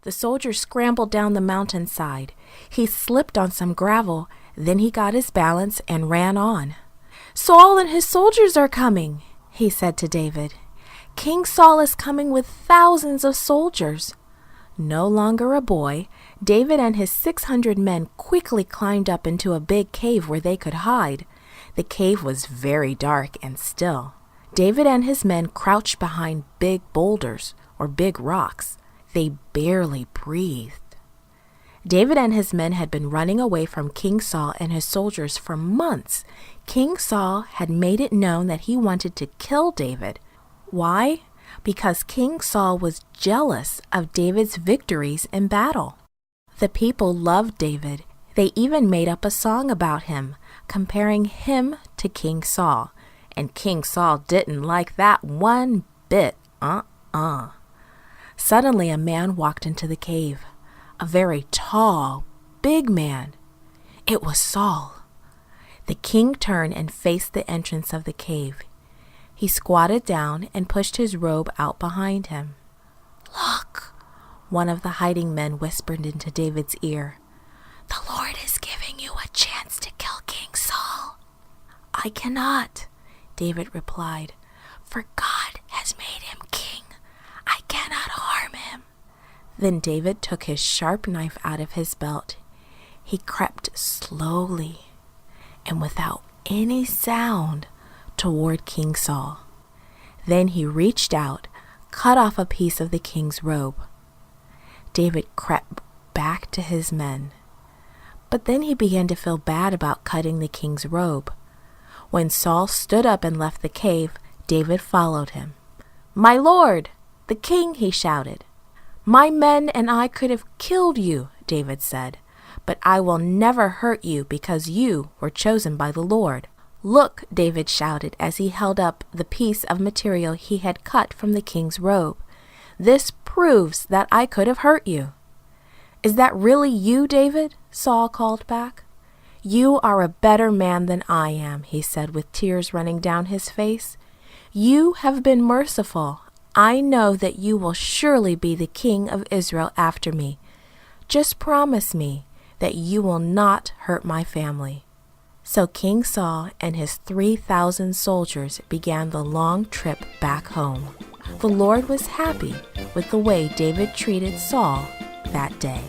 The soldier scrambled down the mountainside. He slipped on some gravel, then he got his balance and ran on. "Saul and his soldiers are coming," he said to David. "King Saul is coming with thousands of soldiers." No longer a boy, David and his 600 men quickly climbed up into a big cave where they could hide. The cave was very dark and still. David and his men crouched behind big boulders or big rocks. They barely breathed. David and his men had been running away from King Saul and his soldiers for months. King Saul had made it known that he wanted to kill David. Why? Because King Saul was jealous of David's victories in battle. The people loved David. They even made up a song about him, comparing him to King Saul. And King Saul didn't like that one bit. Suddenly a man walked into the cave. A very tall, big man. It was Saul. The king turned and faced the entrance of the cave. He squatted down and pushed his robe out behind him. "Look," one of the hiding men whispered into David's ear. "The Lord is giving you a chance to kill King Saul." "I cannot," David replied, "for God has made him king. I cannot harm him." Then David took his sharp knife out of his belt. He crept slowly and without any sound toward King Saul. Then he reached out, cut off a piece of the king's robe. David crept back to his men. But then he began to feel bad about cutting the king's robe. When Saul stood up and left the cave, David followed him. "My lord, the king," he shouted. "My men and I could have killed you," David said, "but I will never hurt you because you were chosen by the Lord." "Look," David shouted as he held up the piece of material he had cut from the king's robe. "This proves that I could have hurt you." "Is that really you, David?" Saul called back. "You are a better man than I am," he said with tears running down his face. "You have been merciful. I know that you will surely be the king of Israel after me. Just promise me that you will not hurt my family." So King Saul and his 3,000 soldiers began the long trip back home. The Lord was happy with the way David treated Saul that day.